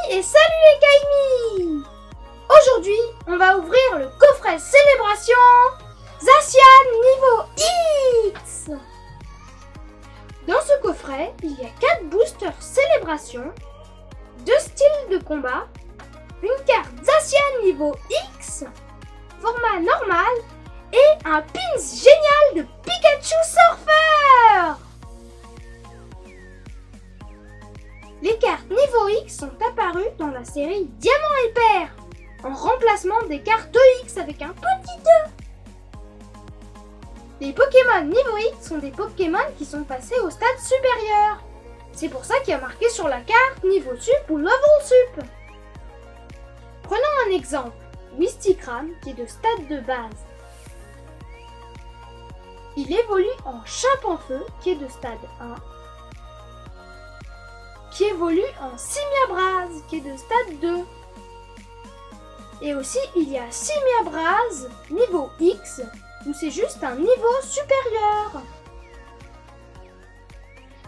et salut les Kaimi! Aujourd'hui, on va ouvrir le coffret Célébration Zacian niveau X. Dans ce coffret, il y a 4 boosters Célébration, 2 styles de combat, une carte Zacian niveau X, format normal et un pins génial de Pikachu Surfer. Les cartes niveau X sont apparues dans la série Diamant et Pair, en remplacement des cartes X avec un petit 2. Les Pokémon niveau X sont des Pokémon qui sont passés au stade supérieur. C'est pour ça qu'il y a marqué sur la carte niveau sup ou level sup. Prenons un exemple, Wistikram qui est de stade de base. Il évolue en Chape-en-Feu qui est de stade 1. Qui évolue en Simiabraz, qui est de stade 2. Et aussi, il y a Simiabraz niveau X, où c'est juste un niveau supérieur.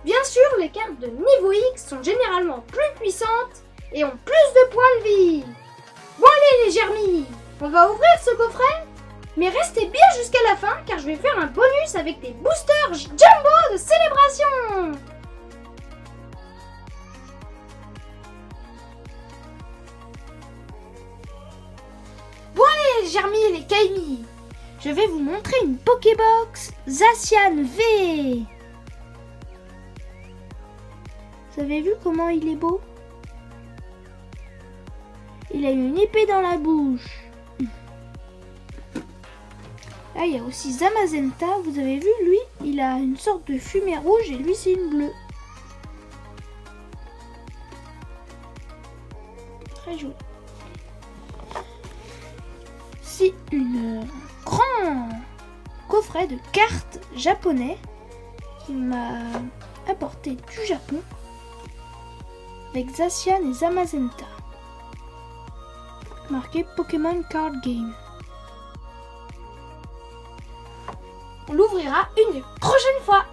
Bien sûr, les cartes de niveau X sont généralement plus puissantes et ont plus de points de vie. Bon allez les Germis, on va ouvrir ce coffret, mais restez bien jusqu'à la fin car je vais faire un bonus avec des boosters Jumbo de Célébration. Les Germis et les Kaimi, je vais vous montrer une Pokébox Zacian V. Vous avez vu comment il est beau? Il a une épée dans la bouche. Là, il y a aussi Zamazenta. Vous avez vu, lui, il a une sorte de fumée rouge et lui, c'est une bleue. Très joli. C'est un grand coffret de cartes japonais qui m'a apporté du Japon avec Zacian et Zamazenta. Marqué Pokémon Card Game. On l'ouvrira une prochaine fois.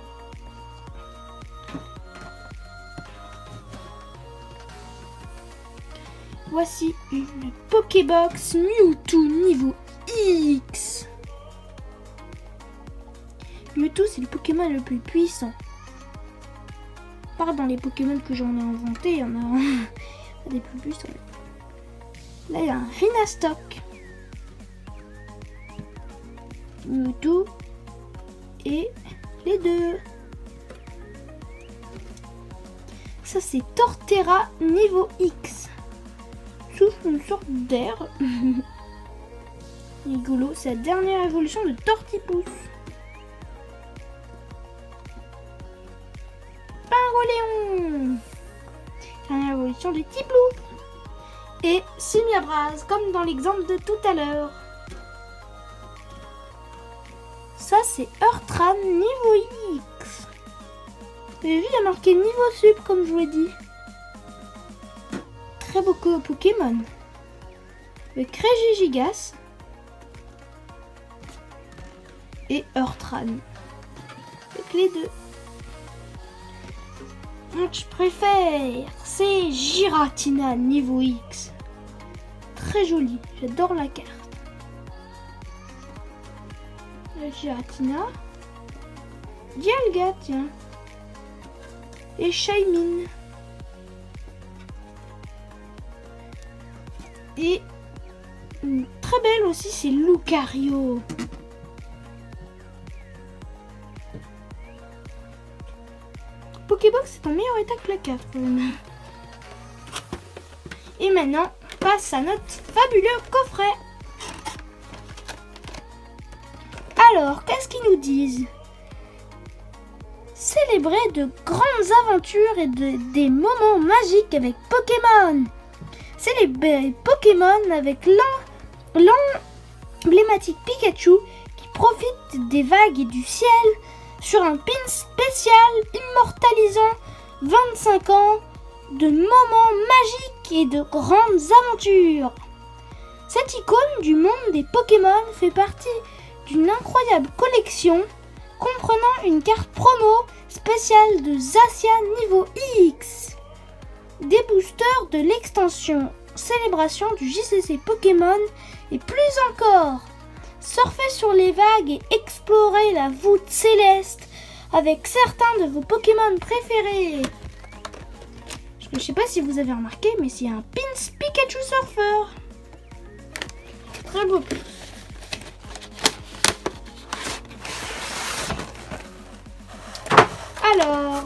Voici une Pokébox Mewtwo niveau X. Mewtwo, c'est le Pokémon le plus puissant. Par dans les Pokémon que j'en ai inventé, il y en a des plus puissants. Là, il y a un Rhinastock. Mewtwo et les deux. Ça, c'est Torterra niveau X. Une sorte d'air. Rigolo, c'est la dernière évolution de Tortipousse. Pingoléon. Dernière évolution de Tiplou. Et Simiabraz, comme dans l'exemple de tout à l'heure. Ça, c'est Heurtran niveau X. Vous avez vu, il a marqué niveau sup, comme je vous l'ai dit. Très beau Pokémon. Le Regigigas et Heurtran. Avec les deux. Donc je préfère, c'est Giratina niveau X. Très joli, j'adore la carte. La Giratina. Dialga, tiens. Et Shaymin. Et une très belle aussi, c'est Lucario. Pokébox est en meilleur état que la carte. Et maintenant, on passe à notre fabuleux coffret. Alors, qu'est-ce qu'ils nous disent? Célébrer de grandes aventures et des moments magiques avec Pokémon. Célébrer Pokémon avec l'emblématique Pikachu qui profite des vagues et du ciel sur un pin spécial immortalisant 25 ans de moments magiques et de grandes aventures. Cette icône du monde des Pokémon fait partie d'une incroyable collection comprenant une carte promo spéciale de Zacian niveau X. des boosters de l'extension célébration du JCC Pokémon et plus encore. Surfez sur les vagues et explorez la voûte céleste avec certains de vos Pokémon préférés. Je ne sais pas si vous avez remarqué, mais c'est un pins Pikachu Surfer. Très beau. Alors,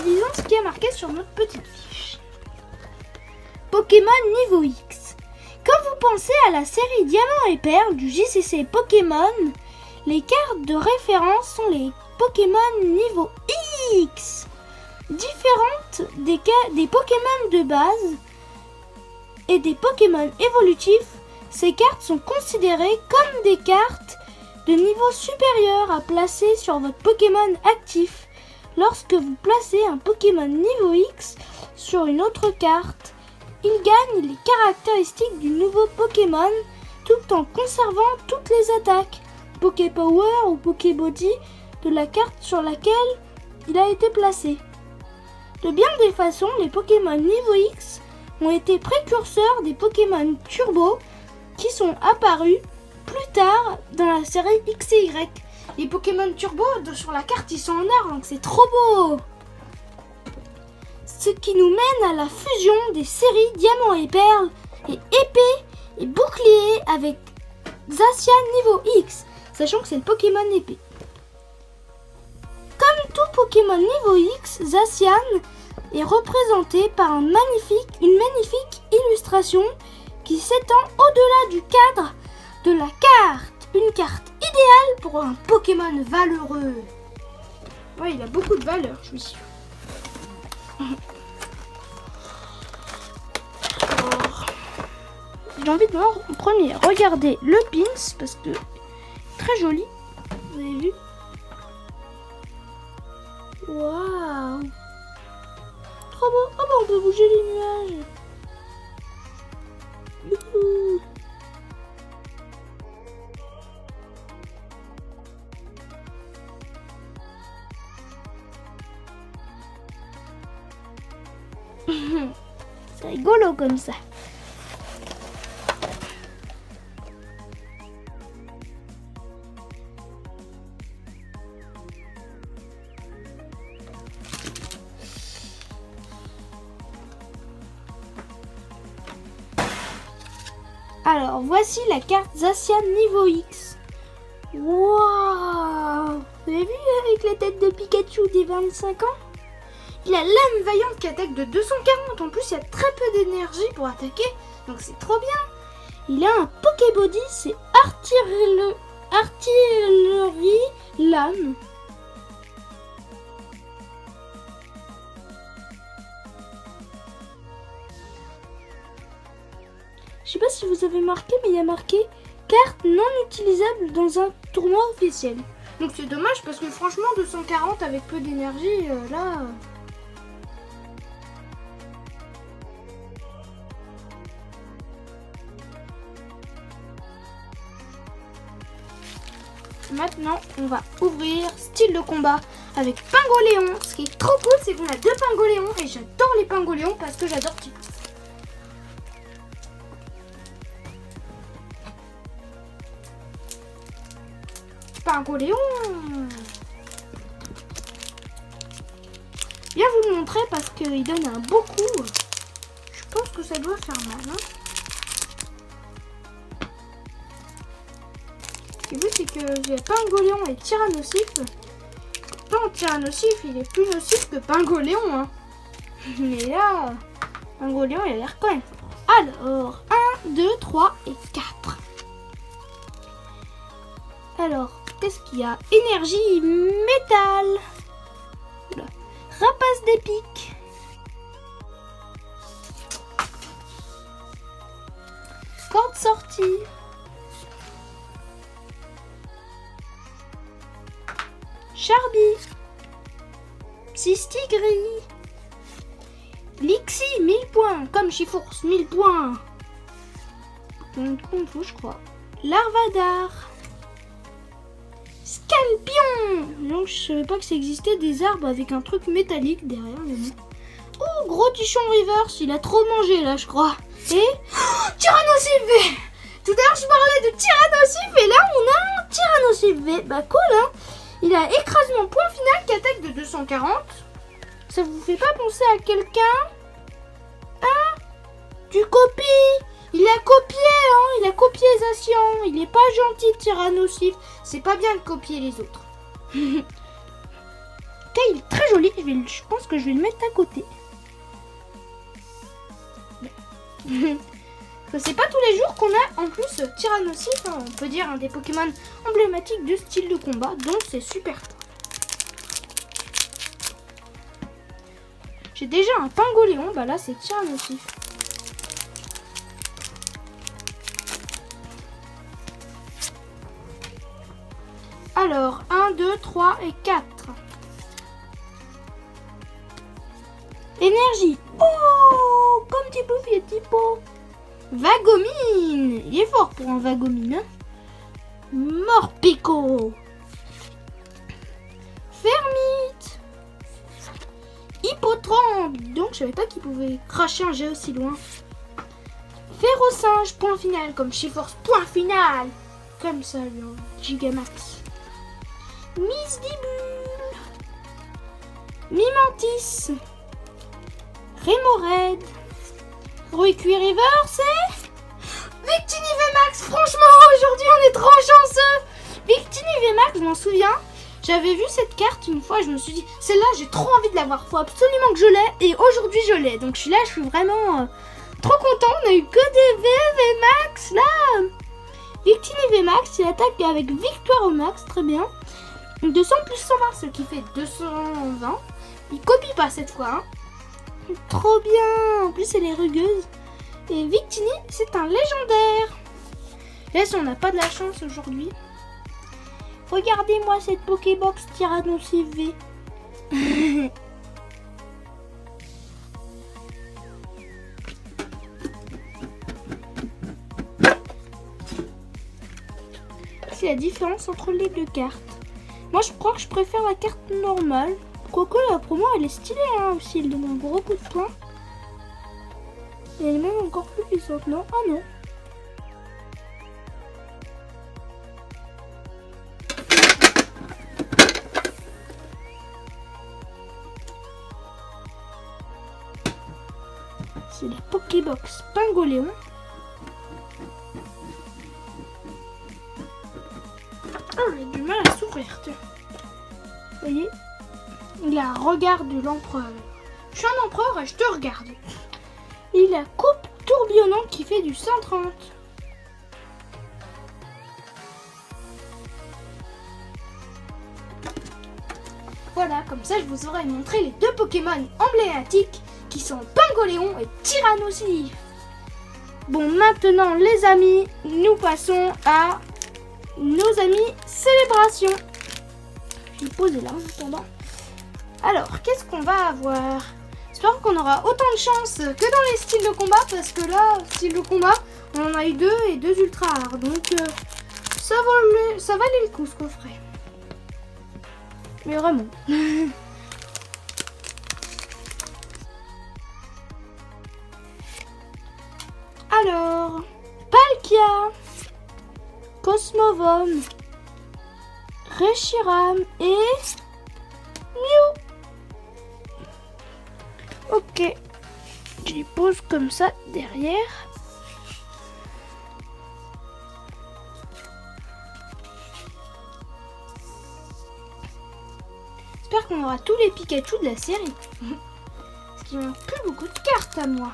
lisons ce qui est marqué sur notre petite fiche. Pokémon niveau X. Quand vous pensez à la série Diamant et Perle du JCC Pokémon, les cartes de référence sont les Pokémon niveau X. Différentes des Pokémon de base et des Pokémon évolutifs, ces cartes sont considérées comme des cartes de niveau supérieur à placer sur votre Pokémon actif lorsque vous placez un Pokémon niveau X sur une autre carte. Il gagne les caractéristiques du nouveau Pokémon tout en conservant toutes les attaques, Poképower ou Pokébody de la carte sur laquelle il a été placé. De bien des façons, les Pokémon niveau X ont été précurseurs des Pokémon Turbo qui sont apparus plus tard dans la série X et Y. Les Pokémon Turbo sur la carte ils sont en or, donc c'est trop beau. Ce qui nous mène à la fusion des séries Diamant et Perle et Épée et Bouclier avec Zacian niveau X, sachant que c'est le Pokémon Épée. Comme tout Pokémon niveau X, Zacian est représenté par une magnifique illustration qui s'étend au-delà du cadre de la carte. Une carte idéale pour un Pokémon valeureux. Ouais, il a beaucoup de valeur, je suis sûre. J'ai envie de voir en premier. Regardez le pins parce que très joli. Vous avez vu? Waouh! Trop beau. Oh bah on peut bouger les nuages. Youhou. C'est rigolo comme ça. Alors, voici la carte Zacian niveau X. Waouh! Vous avez vu avec la tête de Pikachu des 25 ans? Il a l'âme vaillante qui attaque de 240. En plus, il y a très peu d'énergie pour attaquer. Donc, c'est trop bien. Il a un Pokébody, c'est artillerie lame. Je sais pas si vous avez marqué, mais il y a marqué carte non utilisable dans un tournoi officiel. Donc c'est dommage parce que franchement 240 avec peu d'énergie, là... Maintenant, on va ouvrir style de combat avec Pingoléon. Ce qui est trop cool, c'est qu'on a deux Pingoléons et j'adore les Pingoléons parce que j'adore Typhus. Pingoléon. Bien vous le montrer parce qu'il donne un beau coup. Je pense que ça doit faire mal. Hein. Ce qui est vu, c'est que j'ai Pingoléon et Tyrannosif. Pourtant, Tyrannosif, il est plus nocif que Pingoléon. Hein. Mais là, Pingoléon, il a l'air quand même fort. Alors, 1, 2, 3 et 4. Alors, qu'est-ce qu'il y a? Énergie métal. Oula. Rapace d'épique. Corde sortie. Charby. Psystigris. Lixie, 1000 points. Comme Chifours, 1000 points. Donc, on faut, je crois. Larvadar. Scalpion. Donc, je savais pas que ça existait des arbres avec un truc métallique derrière. Mais bon. Oh, gros tichon reverse, il a trop mangé là, je crois. Et Tyrannosif V. Tout à l'heure, je parlais de Tyrannosif et là, on a un Tyrannosif V. Bah, cool, hein. Il a écrasement point final qui attaque de 240. Ça vous fait pas penser à quelqu'un? Hein? Tu copies? Il a copié, hein. Il a copié Zacian. Il est pas gentil, Tyrannosif. C'est pas bien de copier les autres. Il est très joli. Je pense que je vais le mettre à côté. C'est pas tous les jours qu'on a en plus Tyrannosif, hein, on peut dire un des Pokémon emblématiques de style de combat, donc c'est super cool. J'ai déjà un Pingoléon, bah là c'est Tyrannosif. Alors, 1, 2, 3 et 4. Énergie. Oh, comme Tipo et Tipo. Vagomine. Il est fort pour un Vagomine. Hein. Morpico. Fermite. Hippotrampe. Donc, je savais pas qu'il pouvait cracher un jet aussi loin. Férocinge, point final. Comme Chiforce, point final. Comme ça, Gigamax. Misdibule. Mimantis. Rémoraid. Ruiqui Reverse et Victini VMAX. Franchement, aujourd'hui, on est trop chanceux. Victini VMAX, je m'en souviens. J'avais vu cette carte une fois, je me suis dit, celle-là, j'ai trop envie de l'avoir. Faut absolument que je l'ai. Et aujourd'hui, je l'ai. Donc, je suis là, je suis vraiment trop content. On a eu que des VMAX, là. Victini VMAX, il attaque avec victoire au max. Très bien. 200 plus 120, ce qui fait 220. Il copie pas cette fois, hein. Trop bien. En plus, elle est rugueuse. Et Victini, c'est un légendaire. Là, si on n'a pas de la chance aujourd'hui. Regardez-moi cette Pokébox Tyrannosif V. C'est la différence entre les deux cartes. Moi, je crois que je préfère la carte normale. Quoique la promo, elle est stylée, hein, aussi. Elle donne un gros coup de poing. Et elle est même encore plus puissante, non? Ah non. C'est la Pokébox Pingoléon. Oh, j'ai du mal à s'ouvrir, tiens. Vous voyez? Il a un regard de l'empereur. Je suis un empereur et je te regarde. Il a coupe tourbillonnante qui fait du 130. Voilà, comme ça je vous aurais montré les deux Pokémon emblématiques qui sont Pingoléon et Tyrannosif. Bon, maintenant les amis, nous passons à nos amis Célébration. Je vais poser là en attendant. Alors, qu'est-ce qu'on va avoir? J'espère qu'on aura autant de chance que dans les styles de combat, parce que là, style de combat, on en a eu deux et deux ultra rares. Donc, ça valait le coup ce coffret. Mais vraiment. Alors, Palkia, Cosmovum, Reshiram et Mew. Ok, je les pose comme ça derrière. J'espère qu'on aura tous les Pikachu de la série. Parce qu'il manque plus beaucoup de cartes à moi.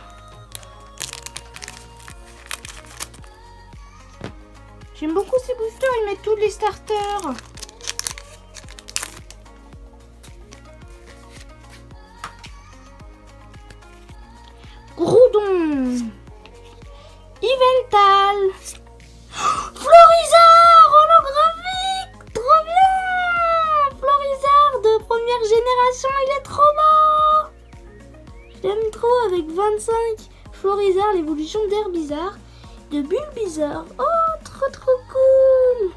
J'aime beaucoup ces boosters, ils mettent tous les starters. Groudon, Yveltal, Florizard holographique, trop bien. Florizard de première génération, il est trop beau. Je l'aime trop avec 25 Florizard, l'évolution d'Herbizarre, de Bulbizarre. Oh, trop cool.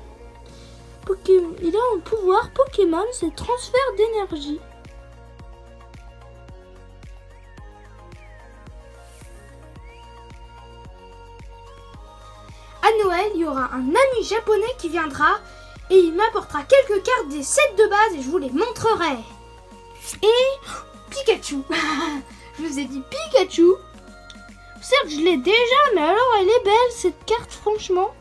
Il a un pouvoir Pokémon, c'est transfert d'énergie. Noël, il y aura un ami japonais qui viendra et il m'apportera quelques cartes des sets de base et je vous les montrerai. Et Pikachu. Je vous ai dit Pikachu. Certes, je l'ai déjà, mais alors elle est belle cette carte, franchement.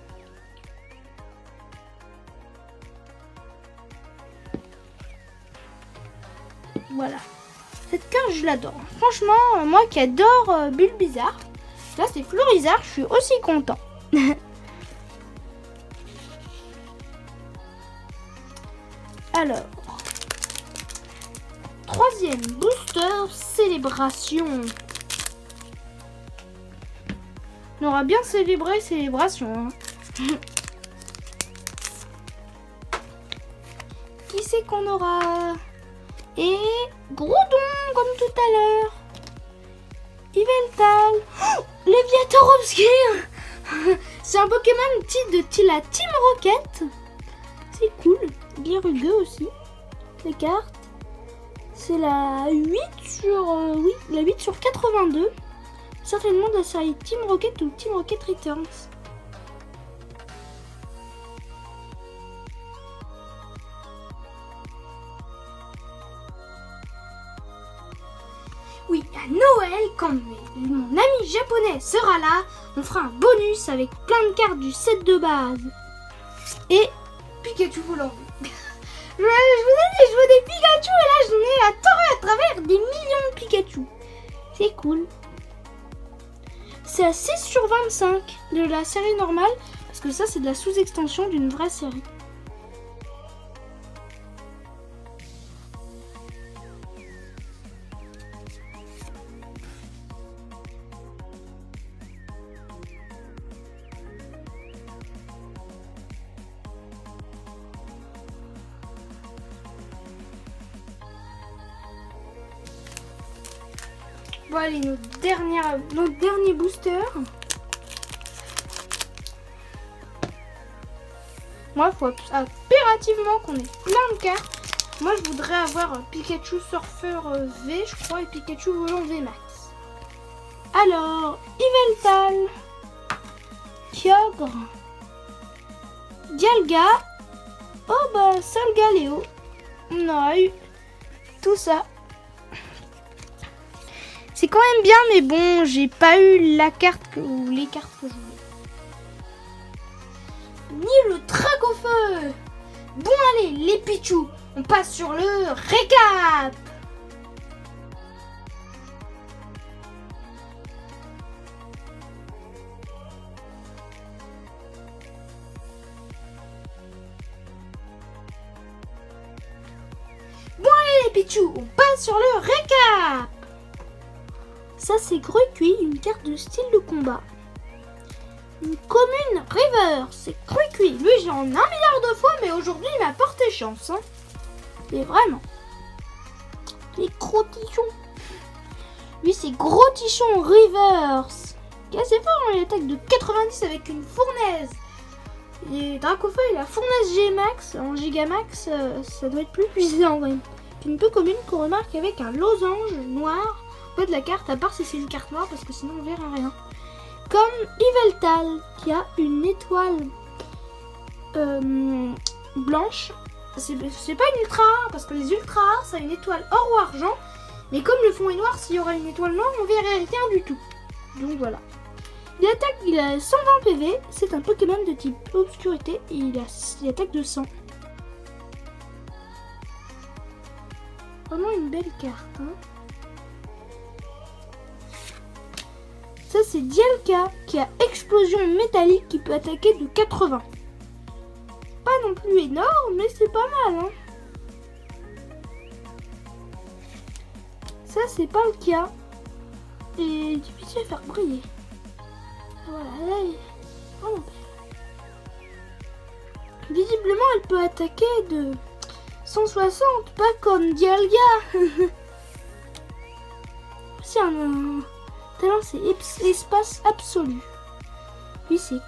Voilà. Cette carte, je l'adore. Franchement, moi qui adore Bulbizarre, là c'est Florizarre, je suis aussi content. Alors, troisième booster, célébration. On aura bien célébré célébration. Hein. Qui c'est qu'on aura? Et Groudon, comme tout à l'heure. Yveltal. Oh, Léviator Obscure. C'est un Pokémon de la Team Rocket. C'est cool. Bien rugueux aussi. Les cartes. C'est la 8 sur... oui, la 8 sur 82. Certainement de la série Team Rocket ou Team Rocket Returns. Oui, à Noël, quand mon ami japonais sera là, on fera un bonus avec plein de cartes du set de base. Et Pikachu volant. Je vous ai dit, je veux des Pikachu et là j'en ai à travers des millions de Pikachu. C'est cool. C'est à 6 sur 25 de la série normale, parce que ça c'est de la sous-extension d'une vraie série. Bon allez, notre dernier booster. Moi, il faut impérativement qu'on ait plein de cartes. Moi, je voudrais avoir Pikachu Surfeur V, je crois, et Pikachu Volant V Max. Alors, Yveltal, Kyogre, Dialga, oh bah, Solgaleo. On a eu tout ça. C'est quand même bien, mais bon, j'ai pas eu la carte ou les cartes que je voulais. Ni le Dracofeu. Bon allez, les Pichou, on passe sur le récap. Bon allez, les Pichou, on passe sur le récap. Ça c'est Grucuy, une carte de style de combat. Une commune River, c'est Grucuy. Lui j'en ai 1 milliard de fois, mais aujourd'hui il m'a porté chance. Hein. Et vraiment. Les gros tichons. Lui c'est Gros Tichon Rivers. Qui est assez fort, hein, il attaque de 90 avec une fournaise. Et Dracofeu il a fournaise G-Max. En Gigamax, ça doit être plus puissant quand même. Une peu commune qu'on remarque avec un losange noir. De la carte, à part si c'est une carte noire, parce que sinon on verra rien. Comme Yveltal, qui a une étoile blanche. C'est pas une ultra rare, parce que les ultra rares, ça a une étoile or ou argent. Mais comme le fond est noir, s'il y aura une étoile noire, on verrait rien du tout. Donc voilà. Il a 120 PV, c'est un Pokémon de type obscurité, et il attaque de 100. Vraiment une belle carte, hein. Ça c'est Dialga qui a explosion métallique qui peut attaquer de 80. Pas non plus énorme, mais c'est pas mal. Hein. Ça c'est pas le cas. Et difficile à faire briller. Voilà, là elle est vraiment belle. Visiblement elle peut attaquer de 160, pas comme Dialga. C'est un talent, c'est espace absolu. Puis c'est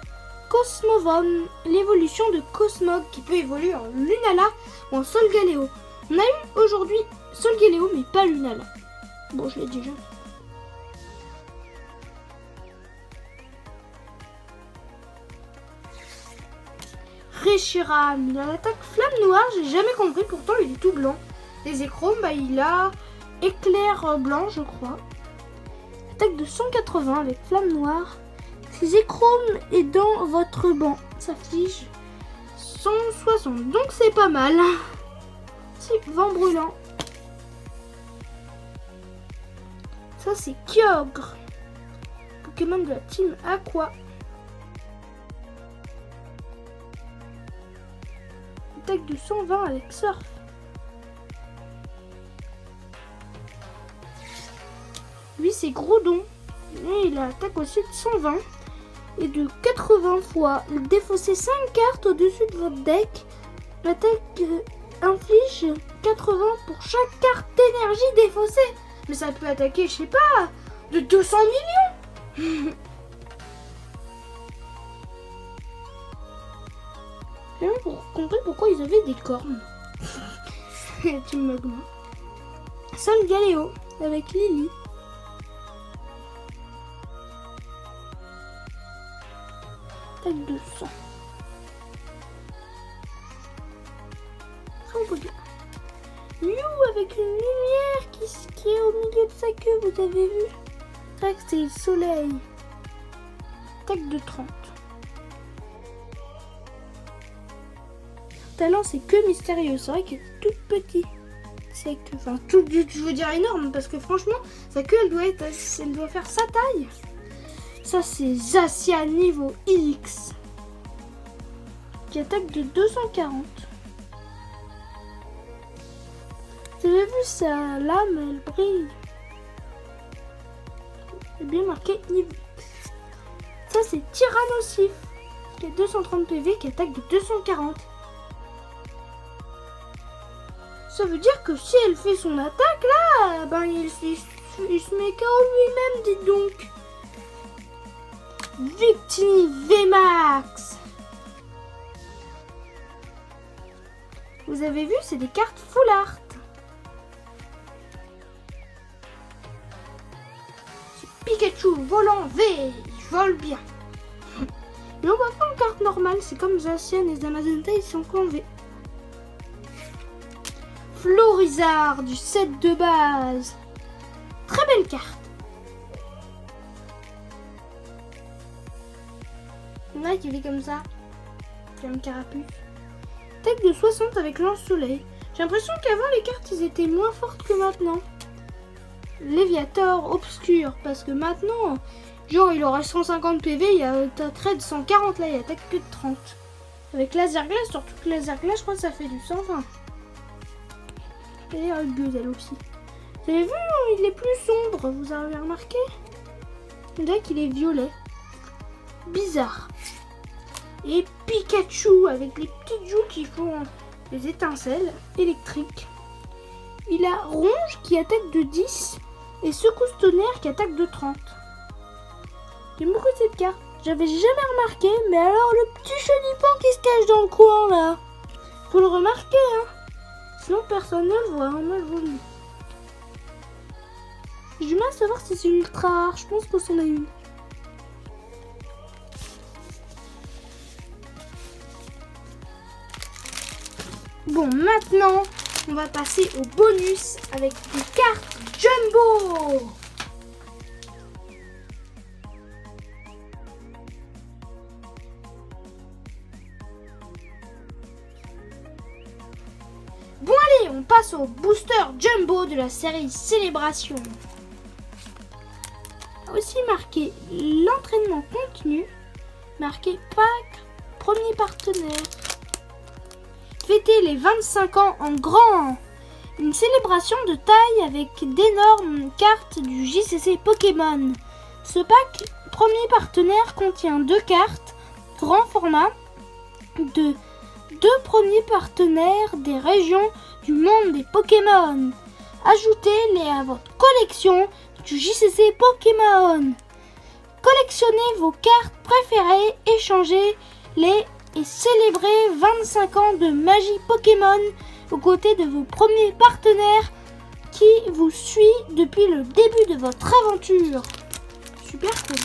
Cosmovon, l'évolution de Cosmog qui peut évoluer en Lunala ou en Solgaleo. On a eu aujourd'hui Solgaleo mais pas Lunala. Bon, je l'ai déjà. Reshiram, il a l'attaque flamme noire, j'ai jamais compris, pourtant il est tout blanc. Les échromes, il a éclair blanc, je crois. Attaque de 180 avec flamme noire. Ces échromes est dans votre banc. S'affiche 160, donc c'est pas mal. Type vent brûlant. Ça c'est Kyogre, Pokémon de la team Aqua. Attaque de 120 avec Surf. Lui c'est Groudon. Et il a attaque aussi de 120 et de 80 fois. Défaussez 5 cartes au-dessus de votre deck. L'attaque inflige 80 pour chaque carte d'énergie défaussée. Mais ça peut attaquer, je sais pas, de 200 millions. J'ai jamais compris pourquoi ils avaient des cornes. Team Magma. Sol Galéo avec Lily. Attaque de 100. Mew avec une lumière qui est au milieu de sa queue, vous avez vu? C'est vrai que c'est le soleil. Attaque de 30. Talent c'est que mystérieux, c'est vrai qu'il est tout petit. C'est que, enfin tout, je veux dire énorme, parce que franchement sa queue elle doit faire sa taille. Ça c'est Zacian niveau X qui attaque de 240. Vous avez vu sa lame, elle brille. C'est bien marqué niveau X. Ça c'est Tyrannosif qui a 230 PV qui attaque de 240. Ça veut dire que si elle fait son attaque là, il se met KO lui-même, dites donc. Victini VMAX. Vous avez vu, c'est des cartes full art. C'est Pikachu volant V, il vole bien. Mais on voit pas en carte normale, c'est comme Zacian et Zamazenta, ils sont qu'en V. Florizard du set de base. Très belle carte. Il y en a qui fait comme ça. Comme Carapuce. Attaque de 60 avec lance-soleil. J'ai l'impression qu'avant les cartes ils étaient moins fortes que maintenant. Léviator obscur. Parce que maintenant, genre il aurait 150 PV, il y a un trait de 140 là, il attaque que de 30. Avec laser glace, surtout que laser glace, je crois que ça fait du 120. Elle est rugueuse elle aussi. Vous avez vu, il est plus sombre, vous avez remarqué? On dirait qu'il est violet. Bizarre. Et Pikachu avec les petites joues qui font des étincelles électriques. Il a Ronge qui attaque de 10 et Secousse Tonnerre qui attaque de 30. J'aime beaucoup cette carte. J'avais jamais remarqué, mais alors le petit chenipan qui se cache dans le coin là. Faut le remarquer, hein. Sinon personne ne le voit, hein. Moi je vous le dis. J'ai du mal à savoir si c'est ultra rare, je pense que c'en a une. Bon, maintenant, on va passer au bonus avec des cartes Jumbo. Bon allez, on passe au booster Jumbo de la série Célébration. Aussi marqué l'entraînement continu, marqué Pack, premier partenaire. Fêter les 25 ans en grand. Une célébration de taille avec d'énormes cartes du JCC Pokémon. Ce pack premier partenaire contient 2 cartes grand format de 2 premiers partenaires des régions du monde des Pokémon. Ajoutez-les à votre collection du JCC Pokémon. Collectionnez vos cartes préférées, échangez-les et célébrez 25 ans de magie Pokémon aux côtés de vos premiers partenaires qui vous suit depuis le début de votre aventure. Super cool.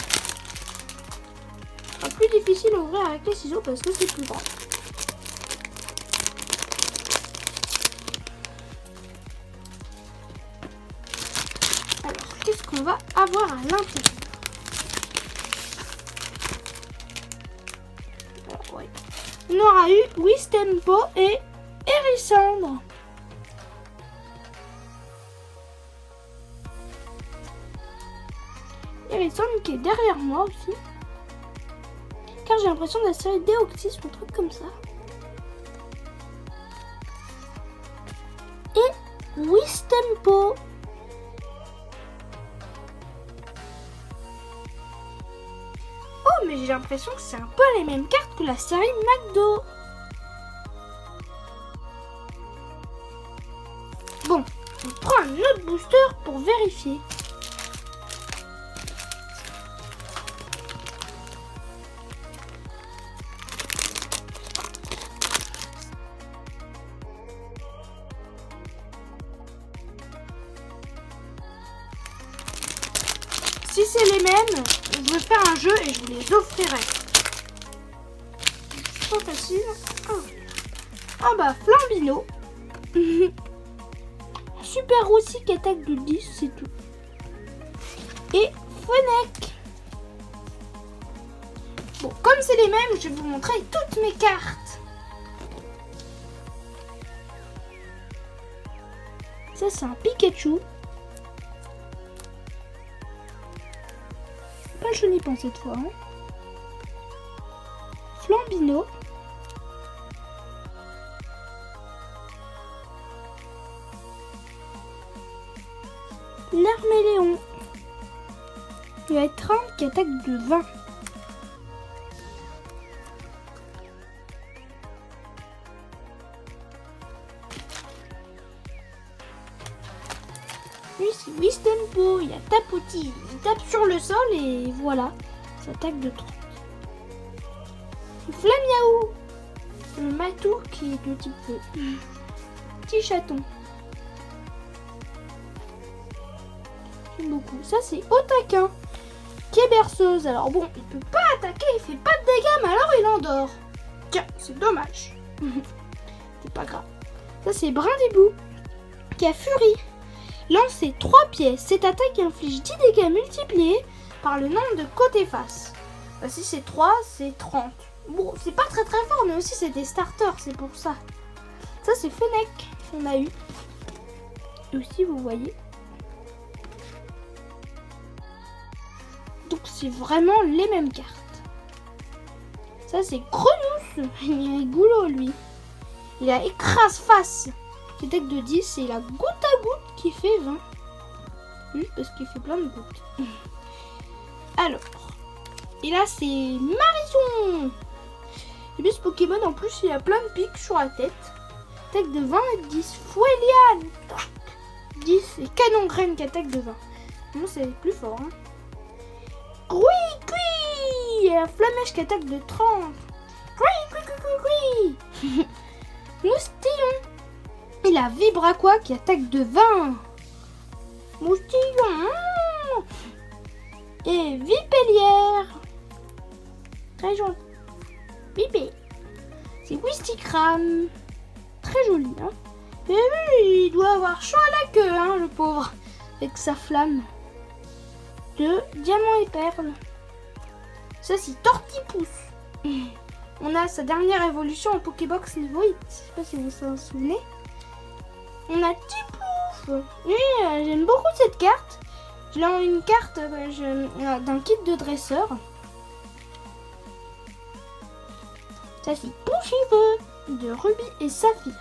Ce sera plus difficile à ouvrir avec les ciseaux parce que c'est plus grand. qu'on va avoir à l'intérieur. Ouais. On aura eu Wistempo et Hérissandre. Hérissandre qui est derrière moi aussi. Car j'ai l'impression de la série Deoxys ou un truc comme ça. Et Wistempo. Oh, mais j'ai l'impression que c'est un peu les mêmes cartes que la série McDo. Bon, on prend un autre booster pour vérifier. Si c'est les mêmes, je vais faire un jeu et je vous les offrirai. C'est pas facile. Ah bah, Flambino. Super Roussi qui attaque de 10, c'est tout. Et Fennec. Bon, comme c'est les mêmes, je vais vous montrer toutes mes cartes. Ça, c'est un Pikachu. Pas chenipan cette fois. Hein. Flambino. L'Arméléon. Il va être 30 qui attaque de 20. Lui c'est Wistempo, il a tapoti, il tape sur le sol et voilà, ça attaque de 30. Flamiaou, le matou qui est de type feu. Petit chaton. J'aime beaucoup. Ça c'est Otaquin qui est berceuse. Alors bon, il peut pas attaquer, il fait pas de dégâts, mais alors il endort. Tiens, c'est dommage. C'est pas grave. Ça c'est Brindibou qui a Furie. Lancez 3 pièces. Cette attaque inflige 10 dégâts multipliés par le nombre de côtés face. Bah, si c'est 3, c'est 30. Bon, c'est pas très fort, mais aussi c'est des starters, c'est pour ça. Ça c'est Fennec qu'on a eu. Et aussi vous voyez. Donc c'est vraiment les mêmes cartes. Ça c'est Grenousse. Il est rigolo lui. Il a écrase face. Qui attaque de 10 et il a goutte à goutte qui fait 20. Juste parce qu'il fait plein de gouttes. Alors. Et là c'est Marison. Et puis ce Pokémon en plus il a plein de pics sur la tête. Attaque de 20 et 10. Foueliane. 10 et Canon Graine qui attaque de 20. Bon c'est plus fort. Hein. Gui. Et la Flamèche qui attaque de 30. Gui. Moustillon. Et la Vibraqua qui attaque de 20. Moustillon. Et Vipellière. Très joli. Bébé. C'est Wistikram. Très joli, hein. Et lui, il doit avoir chaud à la queue, hein, le pauvre. Avec sa flamme. De diamant et perles. Ça, c'est Tortipousse. On a sa dernière évolution en Pokébox niveau 8. Je sais pas si vous vous en souvenez. On a Tipouf. Oui, j'aime beaucoup cette carte. Je l'ai en une carte d'un kit de dresseur. Ça c'est Pouchiveux de Rubis et Saphir.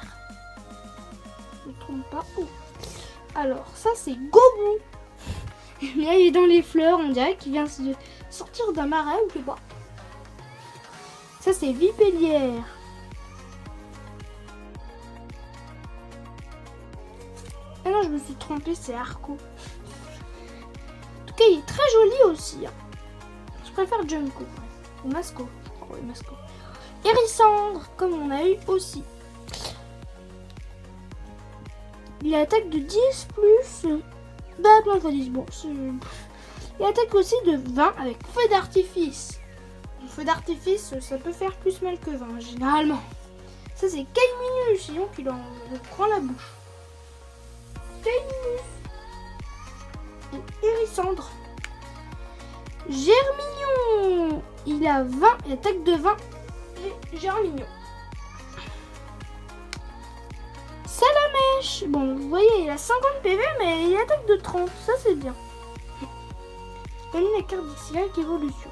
Je ne me trompe pas. Oh. Alors ça c'est Gobou. Là il est dans les fleurs, on dirait qu'il vient de sortir d'un marais ou je sais pas. Ça c'est Vipellière. Ah non, je me suis trompée, c'est Arco. En tout cas, il est très joli aussi. Hein. Je préfère Junko. Ou Masco. Oh, oui, Masco. Hérissandre, comme on a eu aussi. Il attaque de 10 plus. Bah, plein de 10. Bon, il attaque aussi de 20 avec feu d'artifice. Le feu d'artifice, ça peut faire plus mal que 20, généralement. Ça, c'est Kaiminus, sinon qu'il en prend la bouche. Kaiminus. et Hérissandre. Germignon, il a 20, il attaque de 20 et Germignon. Salamèche, bon vous voyez il a 50 PV mais il attaque de 30, ça c'est bien. Donne la carte d'Ixilac évolution.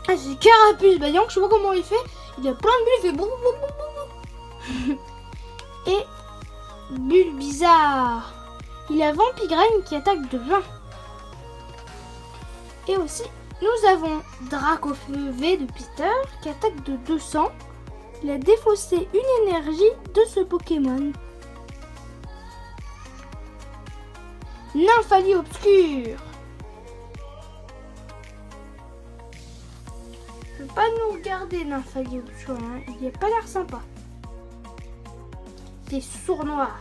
Ah c'est Carapuce, bah donc je sais pas comment il fait, il a plein de bulles, il fait boum boum boum boum. Et Bulbizarre, il a Vampigraine qui attaque de 20. Et aussi, nous avons Dracofeu V de Peter qui attaque de 200. Il a défaussé une énergie de ce Pokémon. Nymphalie Obscure. Je ne vais pas nous regarder Nymphalie Obscure, hein. Il n'a pas l'air sympa. Des sournois.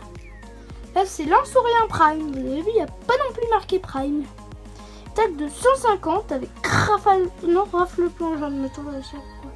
Là c'est Lanceurien Prime. Vous avez vu, il n'y a pas non plus marqué Prime. Attaque de 150 avec rafle plongeant de métaux à chaque fois.